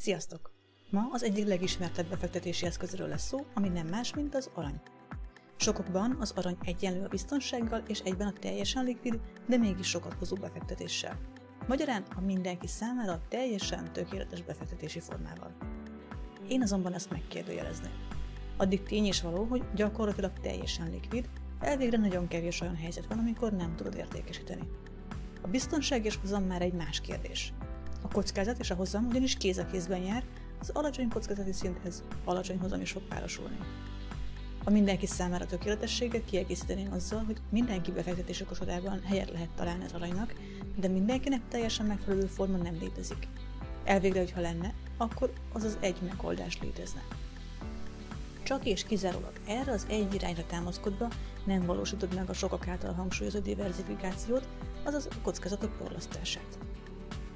Sziasztok! Ma az egyik legismertebb befektetési eszközről lesz szó, ami nem más, mint az arany. Sokakban az arany egyenlő a biztonsággal és egyben a teljesen likvid, de mégis sokat hozó befektetéssel. Magyarán a mindenki számára teljesen tökéletes befektetési formával. Én azonban ezt megkérdőjelezném. Addig tény is való, hogy gyakorlatilag teljesen likvid, elvégre nagyon kevés olyan helyzet van, amikor nem tudod értékesíteni. A biztonság és hozam már egy más kérdés. A kockázat és a hozam ugyanis kéz a kézben jár, az alacsony kockázati szinthez alacsony hozam is fog párosulni. A mindenki számára tökéletességet kiegészíteném azzal, hogy mindenki befektetési kosarában helyet lehet találni az aranynak, de mindenkinek teljesen megfelelő forma nem létezik. Elvégre, hogyha lenne, akkor az az egy megoldás létezne. Csak és kizárólag erre az egy irányra támaszkodva nem valósítod meg a sokak által hangsúlyozott diverzifikációt, azaz a kockázatok porlasztását.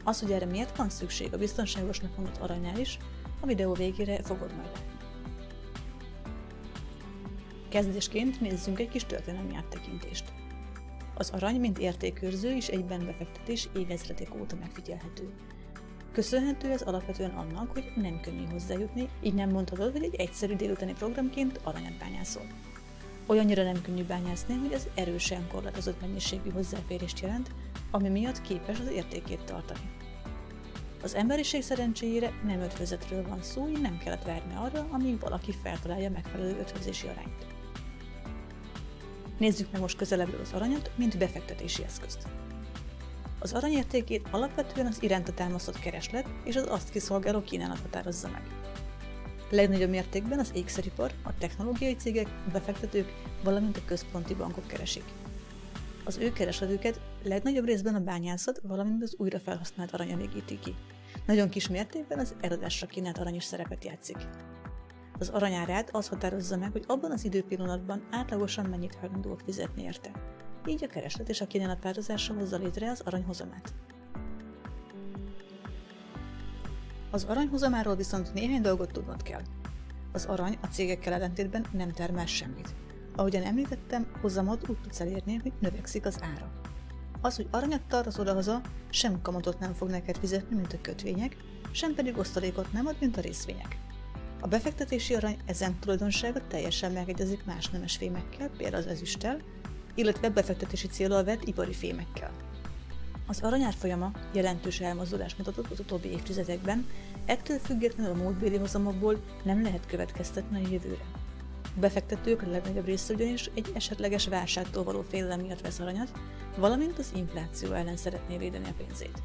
Az, hogy erre miért van szükség a biztonságosnak mondott aranynál is, a videó végére fogod majd látni. Kezdésként nézzünk egy kis történelmi áttekintést. Az arany, mint értékőrző és egyben befektetés évezredek óta megfigyelhető. Köszönhető ez alapvetően annak, hogy nem könnyű hozzájutni, így nem mondhatod, hogy egy egyszerű délutáni programként aranyat bányászol. Olyannyira nem könnyű bányászni, hogy ez erősen korlátozott mennyiségű hozzáférést jelent, ami miatt képes az értékét tartani. Az emberiség szerencséjére nem ötvözetről van szó, így nem kellett várni arra, amíg valaki feltalálja megfelelő ötvözési arányt. Nézzük meg most közelebbről az aranyat, mint befektetési eszközt. Az arany értékét alapvetően az iránta támasztott kereslet és az azt kiszolgáló kínálat határozza meg. Legnagyobb mértékben az ékszeripar, a technológiai cégek, a befektetők, valamint a központi bankok keresik. Az ő keresletüket legnagyobb részben a bányászat, valamint az újrafelhasznált arany elégíti ki. Nagyon kis mértékben az eladásra kínált arany is szerepet játszik. Az arany árát az határozza meg, hogy abban az időpillanatban átlagosan mennyit hajlandóak fizetni érte. Így a kereslet és a kínálat párhuzása hozza létre az arany hozamát. Az arany hozamáról viszont néhány dolgot tudnod kell. Az arany a cégekkel ellentétben nem termel semmit. Ahogyan említettem, hozamot úgy tudsz elérni, hogy növekszik az ára. Az, hogy aranyat tartasz odahaza, sem kamatot nem fog neked fizetni, mint a kötvények, sem pedig osztalékot nem ad, mint a részvények. A befektetési arany ezen tulajdonsága teljesen megegyezik más nemes fémekkel, például az ezüsttel, illetve befektetési céllal vett ipari fémekkel. Az arany árfolyama jelentős elmozdulást mutatott az utóbbi évtizedekben, ettől függetlenül a múltbéli hozamokból nem lehet következtetni a jövőre. A befektetők a legnagyobb része ugyanis egy esetleges válságtól való félelem miatt vesz aranyat, valamint az infláció ellen szeretné védeni a pénzét.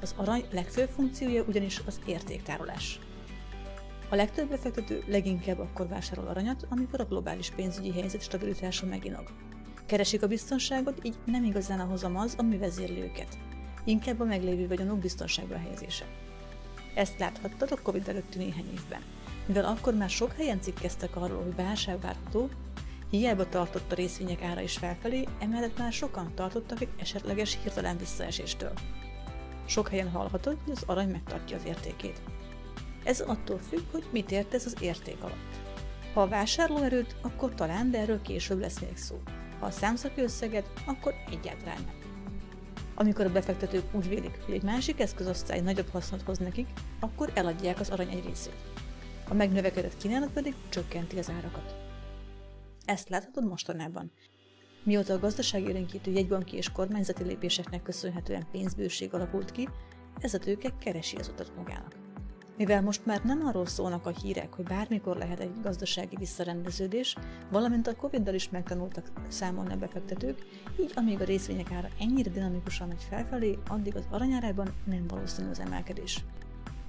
Az arany legfőbb funkciója ugyanis az értéktárolás. A legtöbb befektető leginkább akkor vásárol aranyat, amikor a globális pénzügyi helyzet stabilitása meginog. Keresik a biztonságot, így nem igazán a hozam az, ami vezérli őket. Inkább a meglévő vagyonok biztonságba helyezése. Ezt láthattad a Covid előtti néhány évben. Mivel akkor már sok helyen cikkeztek arról, hogy válság várható, hiába tartott a részvények ára is felfelé, emellett már sokan tartottak egy esetleges hirtelen visszaeséstől. Sok helyen hallhatod, hogy az arany megtartja az értékét. Ez attól függ, hogy mit ért ez az érték alatt. Ha a vásárlóerőt, akkor talán, de erről később lesz még szó. Ha a számszaki összeget, akkor egyáltalán nem. Amikor a befektetők úgy vélik, hogy egy másik eszközosztály nagyobb hasznot hoz nekik, akkor eladják az arany egy részét. A megnövekedett kínálat pedig csökkenti az árakat. Ezt láthatod mostanában. Mióta a gazdaságélénkítő jegybanki és kormányzati lépéseknek köszönhetően pénzbőség alakult ki, ez a tőke keresi az utat magának. Mivel most már nem arról szólnak a hírek, hogy bármikor lehet egy gazdasági visszarendeződés, valamint a Covid-dal is megtanultak számolni a befektetők, így amíg a részvények ára ennyire dinamikusan megy felfelé, addig az aranyárában nem valószínű az emelkedés.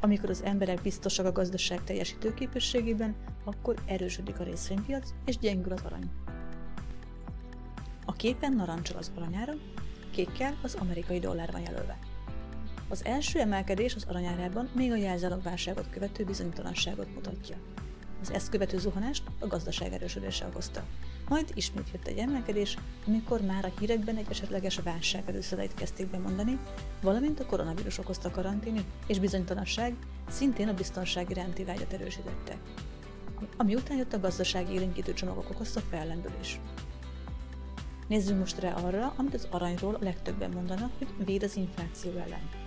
Amikor az emberek biztosak a gazdaság teljesítőképességében, akkor erősödik a részvénypiac és gyengül az arany. A képen narancsal az aranyára, kékkel az amerikai dollár van jelölve. Az első emelkedés az aranyárában még a jelzálogválságot követő bizonytalanságot mutatja. Az ezt követő zuhanást a gazdaság erősödése okozta. Majd ismét jött egy emelkedés, amikor már a hírekben egy esetleges válság előszeleit kezdték bemondani, valamint a koronavírus okozta karantén és bizonytalanság szintén a biztonság iránti vágyat erősítette. Ami után jött a gazdasági élénkítő csomagok okozta fellendülés. Nézzünk most rá arra, amit az aranyról a legtöbben mondanak, hogy véd az infláció ellen.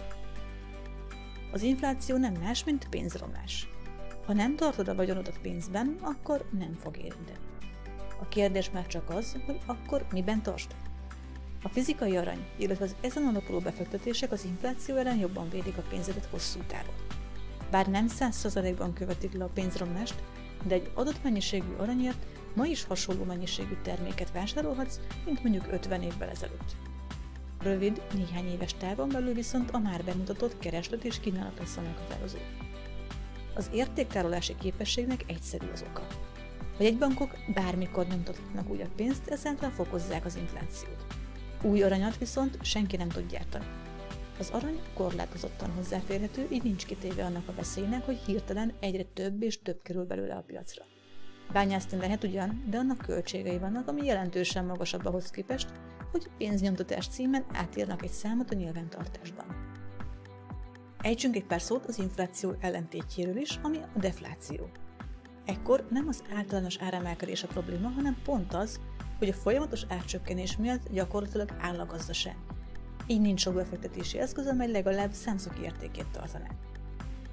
Az infláció nem más, mint pénzromlás. Ha nem tartod a vagyonodat pénzben, akkor nem fog érinteni. A kérdés már csak az, hogy akkor miben tartsd. A fizikai arany, illetve az ezen alapuló befektetések az infláció ellen jobban védik a pénzedet hosszú távon. Bár nem 100%-ban követik le a pénzromlást, de egy adott mennyiségű aranyért ma is hasonló mennyiségű terméket vásárolhatsz, mint mondjuk 50 évvel ezelőtt. Rövid, néhány éves távon belül viszont a már bemutatott kereslet és kínálat lesz a meghatározó. Az értéktárolási képességnek egyszerű az oka. A jegybankok bármikor nyomtathatnak újabb pénzt, ezáltal fokozzák az inflációt. Új aranyat viszont senki nem tud gyártani. Az arany korlátozottan hozzáférhető, így nincs kitéve annak a veszélynek, hogy hirtelen egyre több és több kerül belőle a piacra. Bányászni lehet ugyan, de annak költségei vannak, ami jelentősen magasabb ahhoz képest, hogy pénznyomtatás címen átírnak egy számot a nyilvántartásban. Ejtsünk egy pár szót az infláció ellentétjéről is, ami a defláció. Ekkor nem az általános áremelkedés a probléma, hanem pont az, hogy a folyamatos árcsökkenés miatt gyakorlatilag áll a gazdaság. Így nincs sok befektetési eszköz, amely legalább számszaki értékét tartaná.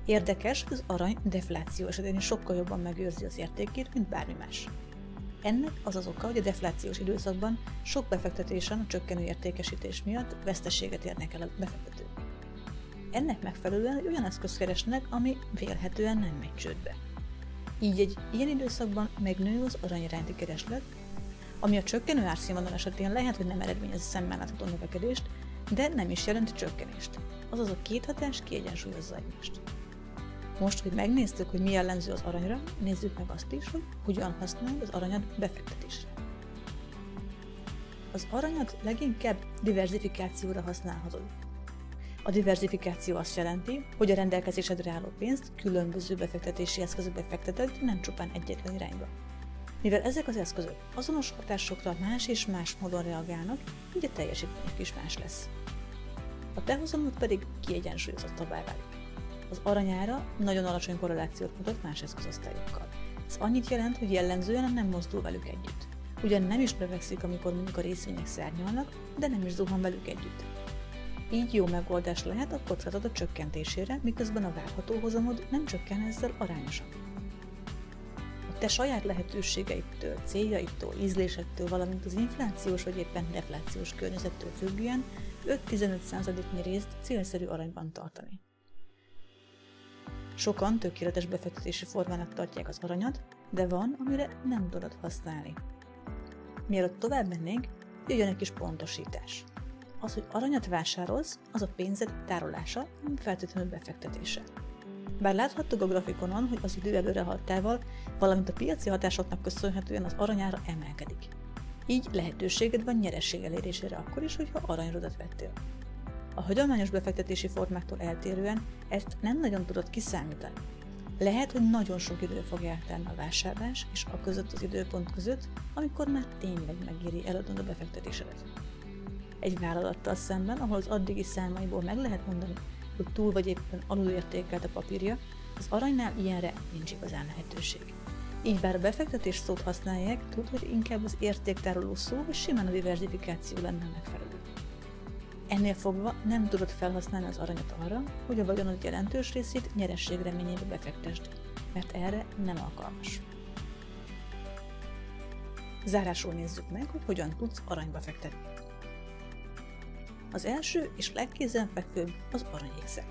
Érdekes, hogy az arany defláció esetén is sokkal jobban megőrzi az értékét, mint bármi más. Ennek az az oka, hogy a deflációs időszakban sok befektetésen a csökkenő értékesítés miatt veszteséget érnek el a befektetők. Ennek megfelelően egy olyan eszközt keresnek, ami vélhetően nem megy csődbe. Így egy ilyen időszakban megnő az arany iránti kereslet, ami a csökkenő árszínvonal esetén lehet, hogy nem eredményez szemmel látható növekedést, de nem is jelent csökkenést. Azaz a két hatás kiegyensúlyozza egymást. Most, hogy megnéztük, hogy mi jellemző az aranyra, nézzük meg azt is, hogy hogyan használjuk az aranyat befektetésre. Az aranyat leginkább diverzifikációra használhatod. A diverzifikáció azt jelenti, hogy a rendelkezésedre álló pénzt különböző befektetési eszközökbe fekteted, nem csupán egyetlen irányba. Mivel ezek az eszközök azonos hatásokra más és más módon reagálnak, így a teljesítményük is más lesz. A te hozamod pedig kiegyensúlyozottabbá válik. Az aranyára nagyon alacsony korrelációt mutat más eszközosztályokkal. Ez annyit jelent, hogy jellemzően nem mozdul velük együtt. Ugyan nem is növekszik, amikor mondjuk a részvények szárnyalnak, de nem is zuhan velük együtt. Így jó megoldás lehet a kockázat csökkentésére, miközben a várható hozamod nem csökken ezzel arányosan. A te saját lehetőségeidtől, céljaidtól, ízlésettől, valamint az inflációs vagy éppen deflációs környezettől függően 5-15%-nyi részt célszerű aranyban tartani. Sokan tökéletes befektetési formának tartják az aranyat, de van, amire nem tudod használni. Mielőtt tovább mennénk, jöjjön egy kis pontosítás. Az, hogy aranyat vásárolsz, az a pénzed tárolása, nem feltétlenül befektetése. Bár láthattuk a grafikonon, hogy az idő előrehaladtával, valamint a piaci hatásoknak köszönhetően az aranyára emelkedik. Így lehetőséged van nyereség elérésére akkor is, hogyha aranyrudat vettél. A hagyományos befektetési formáktól eltérően ezt nem nagyon tudod kiszámítani. Lehet, hogy nagyon sok idő fog eltelni a vásárlás és a között az időpont között, amikor már tényleg megéri eladnod a befektetésedet. Egy vállalattal szemben, ahol az addigi számaiból meg lehet mondani, hogy túl vagy éppen alulértékelt a papírja, az aranynál ilyenre nincs igazán lehetőség. Így bár a befektetés szót használják, tud, hogy inkább az értéktároló szó, vagy simán a diverzifikáció lenne megfelelő. Ennél fogva nem tudod felhasználni az aranyat arra, hogy a vagyonod jelentős részét nyeresség reményébe befektesd, mert erre nem alkalmas. Zárásul nézzük meg, hogy hogyan tudsz aranyba fektetni. Az első és legkézenfekvőbb az aranyékszer.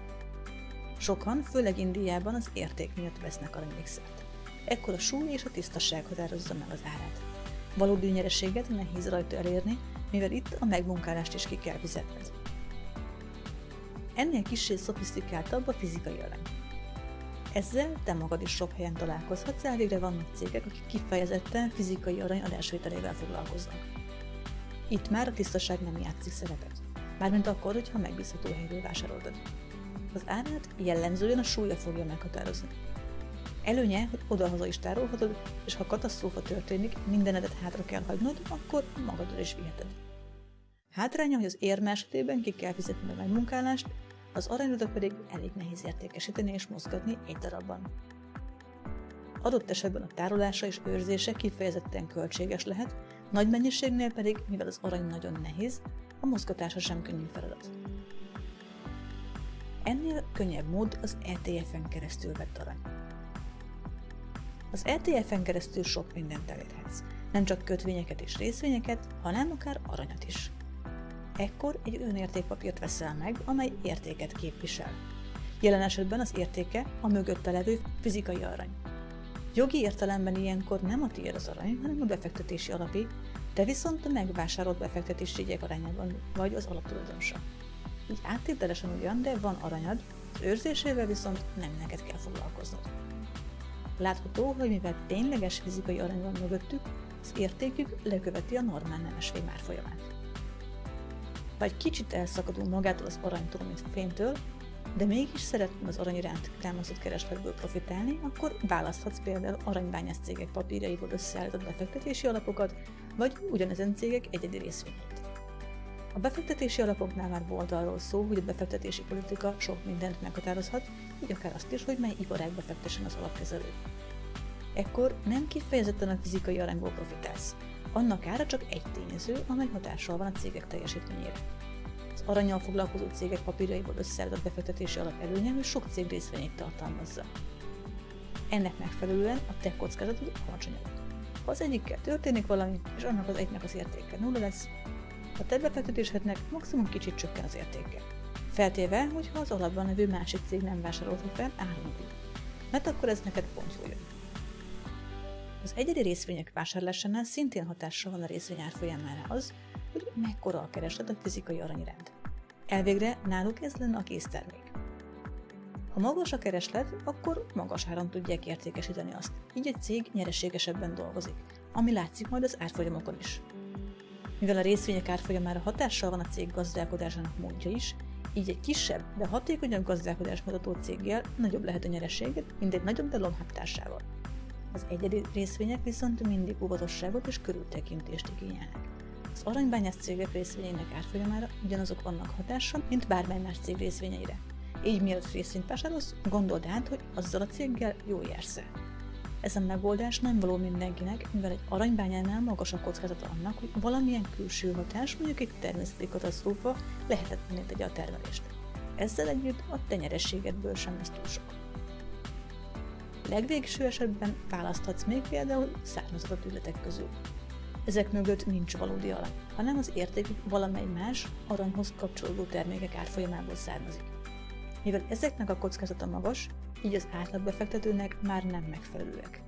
Sokan, főleg Indiában az érték miatt vesznek aranyékszert. Ekkor a súly és a tisztaság határozza meg az árát. Valódi nyereséget nehéz rajta elérni, mivel itt a megmunkálást is ki kell fizetned. Ennél kissé szofisztikáltabb a fizikai arany. Ezzel te magad is sok helyen találkozhatsz, elvégre vannak cégek, akik kifejezetten fizikai arany adásvételével foglalkoznak. Itt már a tisztaság nem játszik szerepet, mármint akkor, hogyha megbízható helyről vásárolod. Az árát jellemzően a súlya fogja meghatározni. Előnye, hogy odahaza is tárolhatod, és ha katasztrófa történik, mindenedet hátra kell hagynod, akkor magaddal is viheted. Hátránya, hogy az érme esetében ki kell fizetni a megmunkálást, az aranyrudat pedig elég nehéz értékesíteni és mozgatni egy darabban. Adott esetben a tárolása és őrzése kifejezetten költséges lehet, nagy mennyiségnél pedig, mivel az arany nagyon nehéz, a mozgatása sem könnyű feladat. Ennél könnyebb mód az ETF-en keresztül vett arany. Az ETF-en keresztül sok mindent elérhetsz, nem csak kötvényeket és részvényeket, hanem akár aranyat is. Ekkor egy olyan értékpapírt veszel meg, amely értéket képvisel. Jelen esetben az értéke a mögötte levő fizikai arany. Jogi értelemben ilyenkor nem a tiéd az arany, hanem a befektetési alapé, te viszont a megvásárolt befektetési jegyek arányában vagy az alaptulajdonosa. Így áttételesen ugyan, de van aranyad, az őrzésével viszont nem neked kell foglalkoznod. Látható, hogy mivel tényleges fizikai arany van mögöttük, az értékük leköveti a normál nemes fém árfolyamát. Ha egy kicsit elszakadunk magától az aranytól, mint fémtől, de mégis szeretnél az arany iránt támasztott keresletből profitálni, akkor választhatsz például aranybányász cégek papírjaiból összeállított befektetési alapokat, vagy ugyanezen cégek egyedi részvényeit. A befektetési alapoknál már volt arról szó, hogy a befektetési politika sok mindent meghatározhat, így akár azt is, hogy mely iparágba fektessen az alapkezelő. Ekkor nem kifejezetten a fizikai aranyból profitálsz. Annak ára csak egy tényező, amely hatással van a cégek teljesítményére. Az arannyal foglalkozó cégek papírjaiból összeállított befektetési alap előnye, hogy sok cég részvényét tartalmazza. Ennek megfelelően a te kockázatod alacsonyabb. Ha az egyikkel történik valami, és annak az egynek az értéke nulla lesz, a te befektetésednek maximum kicsit csökken az értéke. Feltéve, hogyha az alapban levő másik cég nem vásárolta fel áron, mert akkor ez neked pont jól jön. Az egyedi részvények vásárlásánál szintén hatással van a részvény árfolyamára az, hogy mekkora a kereslet a fizikai arany iránt. Elvégre náluk ez lenne a késztermék. Ha magas a kereslet, akkor magas áron tudják értékesíteni azt, így egy cég nyereségesebben dolgozik, ami látszik majd az árfolyamokon is. Mivel a részvények árfolyamára hatással van a cég gazdálkodásának módja is, így egy kisebb, de hatékonyabb gazdálkodást mutató céggel nagyobb lehet a nyereséged, mint egy nagyobb, de lomhább társával. Az egyedi részvények viszont mindig óvatosságot és körültekintést igényelnek. Az aranybányász cégek részvényeinek árfolyamára ugyanazok vannak hatással, mint bármely más cég részvényeire. Így mielőtt részvényt vásárolsz, gondold át, hogy azzal a céggel jól jársz-e. Ez a megoldás nem való mindenkinek, mivel egy aranybányánál magas a kockázata annak, hogy valamilyen külső hatás, mondjuk egy természeti katasztrófa lehetetlenné tegye a termelést. Ezzel együtt a te nyerességedből sem lesz túl sok. Legvégső esetben választhatsz még például származatot ügyletek közül. Ezek mögött nincs valódi arany, hanem az értékük valamely más aranyhoz kapcsolódó termékek árfolyamából származik. Mivel ezeknek a kockázata magas, így az átlagbefektetőnek már nem megfelelőek.